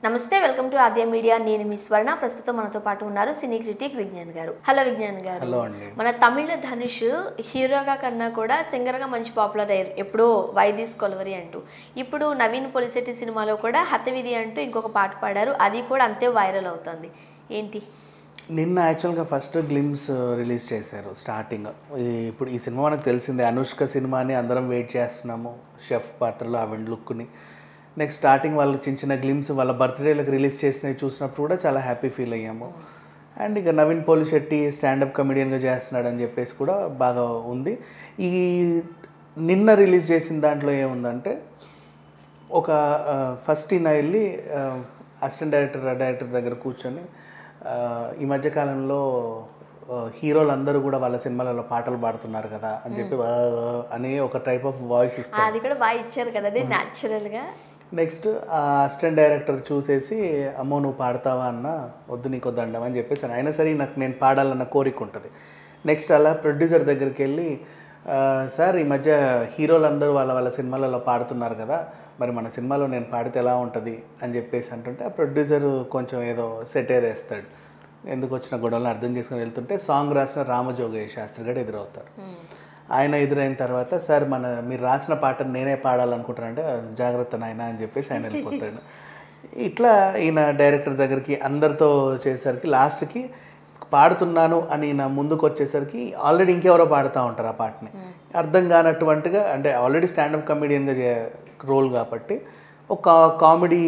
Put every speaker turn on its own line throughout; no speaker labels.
నమస్తే welcome to Aadya media. నేను మీ స్వర్ణ. ప్రస్తుతం మనతో పాటు ఉన్నారు సినీ క్రిటిక్ విజ్ఞాన్ గారు. హలో విజ్ఞాన్ గారు.
హలో అండి.
మన తమిళ ధనుష్ హీరోగా కన్నా కూడా సింగర్గా మంచి పాపులర్ అయ్యారు. ఎప్పుడో వైదీస్ కొలవరి అంటూ. ఇప్పుడు నవీన్ పొలిశెట్టి సినిమాలో కూడా హతవిధి అంటూ ఇంకొక పాట పాడారు. అది కూడా అంతే వైరల్ అవుతుంది. ఏంటి?
నిన్న యాక్చువల్గా ఫస్ట్ గ్లిమ్స్ రిలీజ్ చేశారు స్టార్టింగ్. ఇప్పుడు ఈ సినిమా మనకు తెలిసిందే, అనుష్క సినిమాని అందరం వెయిట్ చేస్తున్నాము, షెఫ్ పాత్రలో ఆవిడ లుక్ని. నెక్స్ట్ స్టార్టింగ్ వాళ్ళు చిన్న చిన్న గ్లిమ్స్ వాళ్ళ బర్త్డేలకు రిలీజ్ చేసినవి చూసినప్పుడు కూడా చాలా హ్యాపీ ఫీల్ అయ్యాము. అండ్ ఇక నవీన్ పోలిశెట్టి స్టాండప్ కమెడియన్గా చేస్తున్నాడు అని చెప్పేసి కూడా బాగా ఉంది. ఈ నిన్న రిలీజ్ చేసిన దాంట్లో ఏముందంటే, ఒక ఫస్ట్ ఈయన వెళ్ళి అసిస్టెంట్ డైరెక్టర్ దగ్గర కూర్చొని ఈ మధ్యకాలంలో హీరోలు అందరూ కూడా వాళ్ళ సినిమాలలో పాటలు పాడుతున్నారు కదా అని చెప్పి అనే ఒక టైప్ ఆఫ్ వాయిస్ ఇస్తారు.
అది కూడా బాగా ఇచ్చారు కదండి న్యాచురల్గా.
నెక్స్ట్ ఆ అసిస్టెంట్ డైరెక్టర్ చూసేసి, అమ్మో నువ్వు పాడతావా అన్న, వద్దు నీకు దండం అని చెప్పేసి అయినా సరే నేను పాడాలన్న కోరిక ఉంటుంది. నెక్స్ట్ అలా ప్రొడ్యూసర్ దగ్గరికి వెళ్ళి, సార్ ఈ మధ్య హీరోలందరూ వాళ్ళ సినిమాలలో పాడుతున్నారు కదా, మరి మన సినిమాలో నేను పాడితే ఎలా ఉంటుంది అని చెప్పేసి అంటుంటే, ఆ ప్రొడ్యూసర్ కొంచెం ఏదో సెటైర్ వేస్తాడు. ఎందుకు వచ్చిన గొడవలను అర్థం చేసుకుని వెళ్తుంటే సాంగ్ రాసిన రామజోగయ్య శాస్త్రి గారు ఎదురవుతారు. ఆయన ఎదురైన తర్వాత, సార్ మీరు రాసిన పాటను నేనే పాడాలనుకుంటానంటే, జాగ్రత్త నాయన అని చెప్పేసి ఆయన వెళ్ళిపోతాడు. ఇట్లా ఈయన డైరెక్టర్ దగ్గరికి అందరితో చేసేసరికి లాస్ట్కి పాడుతున్నాను అని నా ముందుకు వచ్చేసరికి ఆల్రెడీ ఇంకెవరో పాడుతూ ఉంటారు ఆ పాటని. అర్థం కానటువంటిగా, అంటే ఆల్రెడీ స్టాండప్ కమెడియన్గా రోల్ కాబట్టి ఒక కామెడీ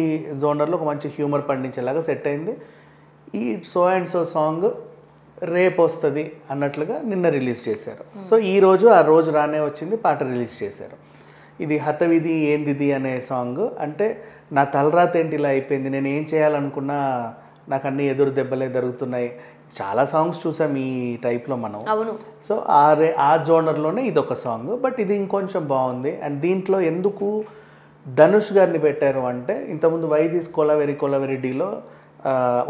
జోనర్లో ఒక మంచి హ్యూమర్ పండించేలాగా సెట్ అయింది. ఈ సో అండ్ సో సాంగ్ రేపు వస్తుంది అన్నట్లుగా నిన్న రిలీజ్ చేశారు. సో ఈరోజు ఆ రోజు రానే వచ్చింది, పాట రిలీజ్ చేశారు. ఇది హతవిధి ఏందిది అనే సాంగ్. అంటే నా తలరాత ఏంటి ఇలా అయిపోయింది, నేను ఏం చేయాలనుకున్నా నాకు అన్ని ఎదురు దెబ్బలే జరుగుతున్నాయి. చాలా సాంగ్స్ చూసాం ఈ టైప్లో మనం.
అవును.
సో ఆ జోనర్లోనే ఇది ఒక సాంగ్, బట్ ఇది ఇంకొంచెం బాగుంది. అండ్ దీంట్లో ఎందుకు ధనుష్ గారిని పెట్టారు అంటే, ఇంతకుముందు వైదీస్ కొలవెరి డీలో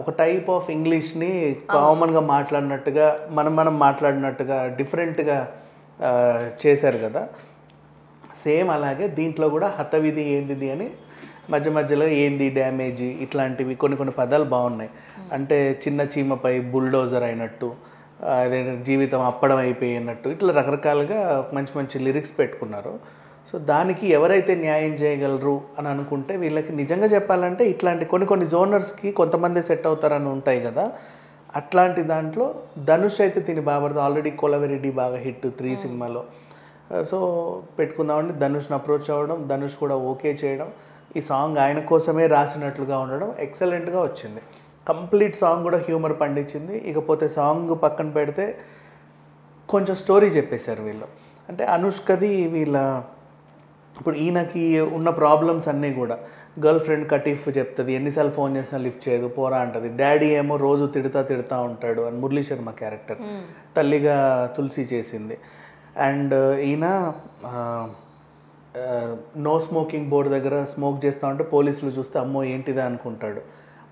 ఒక టైప్ ఆఫ్ ఇంగ్లీష్ని కామన్గా మాట్లాడినట్టుగా మనం మాట్లాడినట్టుగా డిఫరెంట్గా చేశారు కదా. సేమ్ అలాగే దీంట్లో కూడా హతవిధి ఏందిది అని మధ్యలో ఏంది డ్యామేజీ ఇట్లాంటివి కొన్ని పదాలు బాగున్నాయి. అంటే చిన్న చీమపై బుల్డోజర్ అయినట్టు, అదే జీవితం అప్పడం అయిపోయినట్టు, ఇట్లా రకరకాలుగా మంచి లిరిక్స్ పెట్టుకున్నారు. సో దానికి ఎవరైతే న్యాయం చేయగలరు అని అనుకుంటే, వీళ్ళకి నిజంగా చెప్పాలంటే ఇట్లాంటి కొన్ని జోనర్స్కి కొంతమంది సెట్ అవుతారని ఉంటాయి కదా, అట్లాంటి దాంట్లో ధనుష్ అయితే తిని బాగా ఆల్రెడీ కొలవెరెడ్డి బాగా హిట్ 3 సినిమాలో. సో పెట్టుకుందామని ధనుష్ని అప్రోచ్ అవ్వడం, ధనుష్ కూడా ఓకే చేయడం, ఈ సాంగ్ ఆయన కోసమే రాసినట్లుగా ఉండడం ఎక్సలెంట్గా వచ్చింది. కంప్లీట్ సాంగ్ కూడా హ్యూమర్ పండించింది. ఇకపోతే సాంగ్ పక్కన పెడితే కొంచెం స్టోరీ చెప్పేశారు వీళ్ళు. అంటే అనుష్కది వీళ్ళ ఇప్పుడు ఈయనకి ఉన్న ప్రాబ్లమ్స్ అన్నీ కూడా, గర్ల్ ఫ్రెండ్ కటీఫ్ చెప్తుంది, ఎన్నిసార్లు ఫోన్ చేసినా లిఫ్ట్ చేయదు, పోరా అంటది. డాడీ ఏమో రోజు తిడతా ఉంటాడు అని మురళీ శర్మ క్యారెక్టర్ తల్లిగా తులసి చేసింది. అండ్ ఈయన నో స్మోకింగ్ బోర్డు దగ్గర స్మోక్ చేస్తూ ఉంటే పోలీసులు చూస్తే అమ్మో ఏంటిదా అనుకుంటాడు.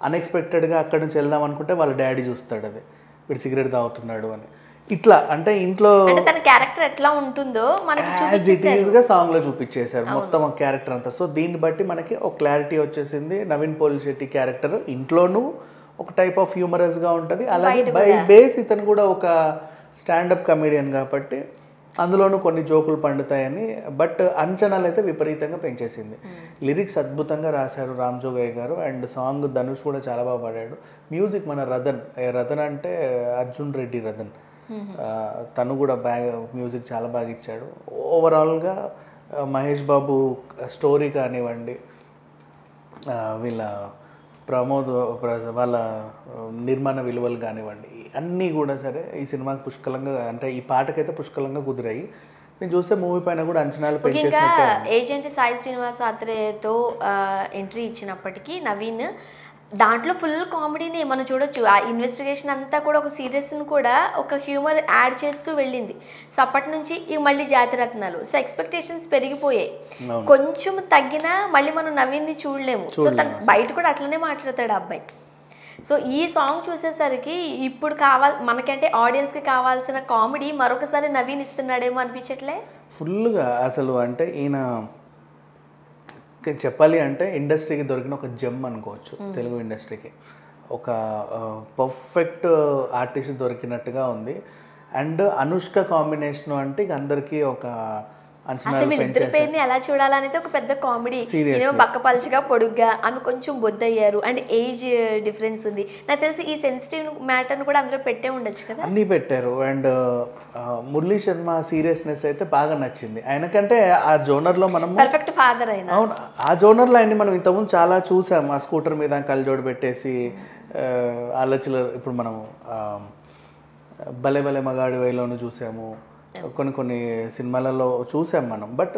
అన్ఎక్స్పెక్టెడ్గా అక్కడి నుంచి వెళ్దాం అనుకుంటే వాళ్ళ డాడీ చూస్తాడు, అది వీడు సిగరెట్ తాగుతున్నాడు అని. ఇట్లా అంటే ఇంట్లో
తన క్యారెక్టర్ ఎట్లా ఉంటుందో
మనకి సాంగ్ లో చూపించేశారు మొత్తం ఆ క్యారెక్టర్ అంతా. సో దీన్ని బట్టి మనకి ఒక క్లారిటీ వచ్చేసింది. నవీన్ పోలిశెట్టి క్యారెక్టర్ ఇంట్లోనూ ఒక టైప్ ఆఫ్ హ్యూమరస్ గా ఉంటుంది, అలాగే బై బేస్ ఇతను కూడా ఒక స్టాండప్ కమెడియన్ కాబట్టి అందులోనూ కొన్ని జోకులు పండుతాయని. బట్ అంచనాలు అయితే విపరీతంగా పెంచేసింది. లిరిక్స్ అద్భుతంగా రాశారు రామజోగయ్య గారు. అండ్ సాంగ్ ధనుష్ కూడా చాలా బాగా పాడాడు. మ్యూజిక్ మన రథన్ అంటే అర్జున్ రెడ్డి రథన్, తను కూడా మ్యూజిక్ చాలా బాగా ఇచ్చాడు. ఓవరాల్గా మహేష్ బాబు స్టోరీ కానివ్వండి, వీళ్ళ ప్రమోద్ వాళ్ళ నిర్మాణ విలువలు కానివ్వండి, అన్నీ కూడా సరే ఈ సినిమాకి పుష్కలంగా, అంటే ఈ పాటకైతే పుష్కలంగా కుదిరాయి. నేను చూస్తే మూవీ పైన కూడా అంచనాలు పెంచేసినట్టు.
ఏజెంట్ సాయి శ్రీనివాస్ ఆత్రేయతో ఎంట్రీ ఇచ్చినప్పటికీ నవీన్ దాంట్లో ఫుల్ కామెడీని మనం చూడొచ్చు. ఆ ఇన్వెస్టిగేషన్ అంతా కూడా ఒక సీరియస్ని కూడా ఒక హ్యూమర్ యాడ్ చేస్తూ వెళ్ళింది. సో అప్పటి నుంచి ఇక మళ్ళీ జాతిరత్నాలు. సో ఎక్స్పెక్టేషన్స్ పెరిగిపోయాయి. కొంచెం తగ్గినా మళ్ళీ మనం నవీన్ని చూడలేము. సో బయట కూడా అట్లనే మాట్లాడతాడు అబ్బాయి. సో ఈ సాంగ్ చూసేసరికి ఇప్పుడు మనకంటే ఆడియన్స్కి కావాల్సిన కామెడీ మరొకసారి నవీన్ ఇస్తున్నాడేమో అనిపించట్లే.
ఫుల్గా అసలు అంటే ఈయన చెప్పాలి అంటే ఇండస్ట్రీకి దొరికిన ఒక జెమ్ అనుకోవచ్చు. తెలుగు ఇండస్ట్రీకి ఒక పర్ఫెక్ట్ ఆర్టిస్ట్ దొరికినట్టుగా ఉంది. అండ్ అనుష్క కాంబినేషన్ అంటే ఇక అందరికీ ఒక
అసలు వీళ్ళిద్దరి పేరుని ఎలా చూడాలనేది ఒక పెద్ద కామెడీ. నేను బక్కపల్చిగా పొడుగ్గా, ఆమె కొంచెం బొద్దయ్యారు అండ్ ఏజ్ డిఫరెన్స్ ఉంది. నాకు తెలిసి ఈ సెన్సిటివ్ మ్యాటర్ని కూడా అందులో పెట్టే ఉండొచ్చు కదా.
అన్నీ పెట్టారు. అండ్ మురళీ శర్మ సీరియస్నెస్ అయితే బాగా నచ్చింది. ఆయనకంటే ఆ జోనర్లో మనం
పర్ఫెక్ట్ ఫాదర్ అయినా,
అవును, ఆ జోనర్లో ఆయన్ని మనం ఇంతకుముందు చాలా చూసాం. ఆ స్కూటర్ మీద కళ్ళజోడు పెట్టేసి ఆలోచన, ఇప్పుడు మనం భలే భలే మగాడి వైలోను చూసాము, కొన్ని సినిమాలలో చూసాం మనం. బట్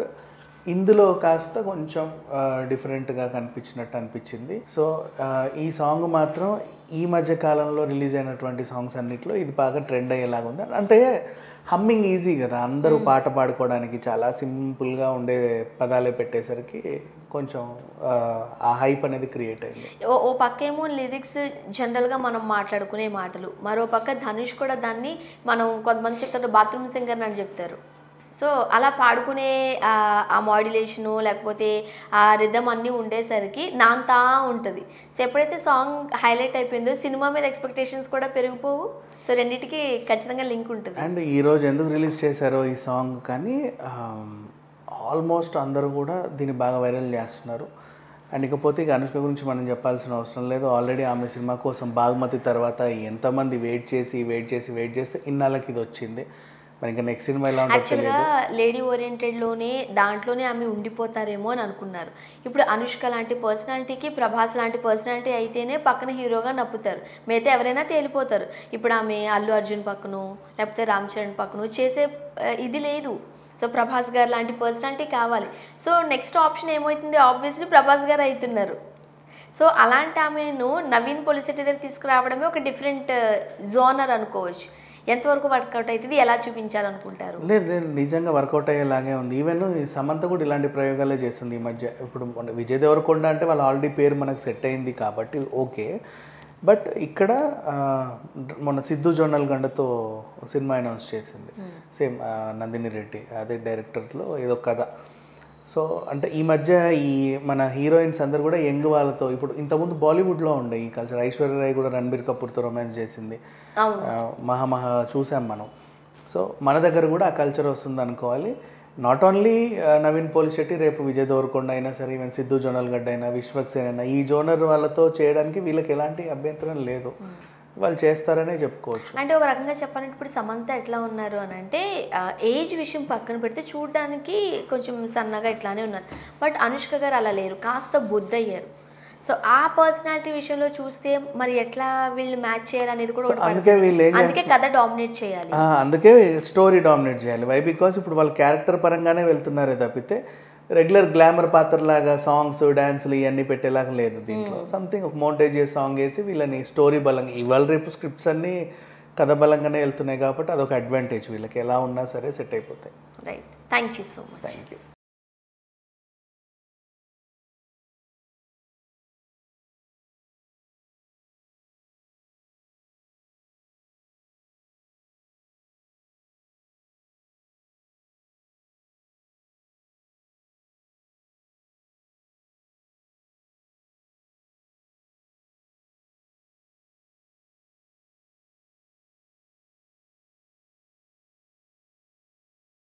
ఇందులో కాస్త కొంచెం డిఫరెంట్గా కనిపించినట్టు అనిపించింది. సో ఈ సాంగ్ మాత్రం ఈ మధ్య కాలంలో రిలీజ్ అయినటువంటి సాంగ్స్ అన్నిట్లో ఇది బాగా ట్రెండ్ అయ్యేలాగా ఉంది. అంటే హమ్మింగ్ ఈజీ కదా, అందరూ పాట పాడుకోవడానికి చాలా సింపుల్గా ఉండే పదాలే పెట్టేసరికి కొంచెం ఆ హైప్ అనేది క్రియేట్ అయింది.
ఓ పక్క ఏమో లిరిక్స్ జనరల్గా మనం మాట్లాడుకునే మాటలు, మరో పక్క ధనుష్ కూడా దాన్ని మనం కొంతమంది చెప్తారు బాత్రూమ్ సింగర్ అని చెప్తారు. సో అలా పాడుకునే ఆ మాడ్యులేషను లేకపోతే ఆ రిథమ్ అన్నీ ఉండేసరికి నాంతా ఉంటుంది. సో ఎప్పుడైతే సాంగ్ హైలైట్ అయిపోయిందో సినిమా మీద ఎక్స్పెక్టేషన్స్ కూడా పెరిగిపోవు. సో రెండింటికి ఖచ్చితంగా లింక్ ఉంటుంది.
అండ్ ఈరోజు ఎందుకు రిలీజ్ చేశారో ఈ సాంగ్ కానీ ఆల్మోస్ట్ అందరూ కూడా దీన్ని బాగా వైరల్ చేస్తున్నారు. అండ్ ఇకపోతే ఇక అనుష్క గురించి మనం చెప్పాల్సిన అవసరం లేదు. ఆల్రెడీ ఆమె సినిమా కోసం బాగుమతి తర్వాత ఎంతమంది వెయిట్ చేస్తే ఇన్నాళ్ళకి ఇది వచ్చింది. మరి ఇంకా నెక్స్ట్ సినిమా ఎలా ఉంటుంది?
యాక్చువల్గా లేడీ ఓరియంటెడ్లోనే దాంట్లోనే ఆమె ఉండిపోతారేమో అని అనుకున్నారు. ఇప్పుడు అనుష్క లాంటి పర్సనాలిటీకి ప్రభాస్ లాంటి పర్సనాలిటీ అయితేనే పక్కన హీరోగా నప్పుతారు, మిగతా ఎవరైనా తేలిపోతారు. ఇప్పుడు ఆమె అల్లు అర్జున్ పక్కన లేకపోతే రామ్ చరణ్ పక్కన చేసే ఇది లేదు. సో ప్రభాస్ గారు లాంటి పర్సనాలిటీ కావాలి. సో నెక్స్ట్ ఆప్షన్ ఏమవుతుంది, ఆబ్వియస్లీ ప్రభాస్ గారు అవుతున్నారు. సో అలాంటి ఆమెను నవీన్ పోలిసెట్టి దగ్గర తీసుకురావడమే ఒక డిఫరెంట్ జోనర్ అనుకోవచ్చు. ఎంతవరకు వర్కౌట్ అవుతుంది, ఎలా చూపించాలనుకుంటారు?
లేదు, నిజంగా వర్కౌట్ అయ్యేలాగే ఉంది. ఈవెన్ ఈ సమంత కూడా ఇలాంటి ప్రయోగాలే చేస్తుంది ఈ మధ్య. ఇప్పుడు విజయ్ దేవరకొండ అంటే వాళ్ళు ఆల్రెడీ పేరు మనకు సెట్ అయింది కాబట్టి ఓకే. బట్ ఇక్కడ మొన్న సిద్ధు జొన్నల్ గండతో సినిమా అనౌన్స్ చేసింది, సేమ్ నందిని రెడ్డి అదే డైరెక్టర్లో ఏదో కథ. సో అంటే ఈ మధ్య ఈ మన హీరోయిన్స్ అందరు కూడా యంగ్ వాళ్ళతో, ఇప్పుడు ఇంతకుముందు బాలీవుడ్లో ఉండే ఈ కల్చర్. ఐశ్వర్య రాయ్ కూడా రణబీర్ కపూర్తో రొమాన్స్ చేసింది, మహా చూసాం మనం. సో మన దగ్గర కూడా ఆ కల్చర్ వస్తుంది అనుకోవాలి. నాట్ ఓన్లీ నవీన్ పోలిశెట్టి, రేపు విజయ్ దేవరకొండ అయినా సరే, ఈవెన్ సిద్ధు జొన్నల్ గడ్డ అయినా, విశ్వక్సేన్ అయినా, ఈ జోనర్ వాళ్ళతో చేయడానికి వీళ్ళకి ఎలాంటి అభ్యంతరం లేదు, వాళ్ళు చేస్తారనే చెప్పుకోవచ్చు.
అంటే ఒక రకంగా చెప్పాలంటే ఇప్పుడు సమంత ఎట్లా ఉన్నారు అని అంటే ఏజ్ విషయం పక్కన పెడితే చూడడానికి కొంచెం సన్నగా ఇట్లానే ఉన్నారు. బట్ అనుష్క గారు అలా లేరు, కాస్త బొద్దయ్యారు. సో ఆ పర్సనాలిటీ విషయంలో చూస్తే మరి ఎట్లా వీళ్ళు మ్యాచ్ చేయాలనేది కూడా అందుకే కథ డామినేట్ చేయాలి,
అందుకే స్టోరీ డామినేట్ చేయాలి. వై బికాస్ ఇప్పుడు వాళ్ళ క్యారెక్టర్ పరంగానే వెళ్తున్నారే తప్పితే రెగ్యులర్ గ్లామర్ పాత్రలాగా సాంగ్స్ డాన్సులు ఇవన్నీ పెట్టేలాగా లేదు. దీంట్లో సంథింగ్ ఒక మౌంటేజ్ సాంగ్ వేసి వీళ్ళని స్టోరీ బలంగా, ఇవాళ రేపు స్క్రిప్ట్స్ అన్నీ కథ బలంగానే వెళ్తున్నాయి కాబట్టి అదొక అడ్వాంటేజ్. వీళ్ళకి ఎలా ఉన్నా సరే సెట్ అయిపోతాయి.
Right, thank you so much.
Thank you.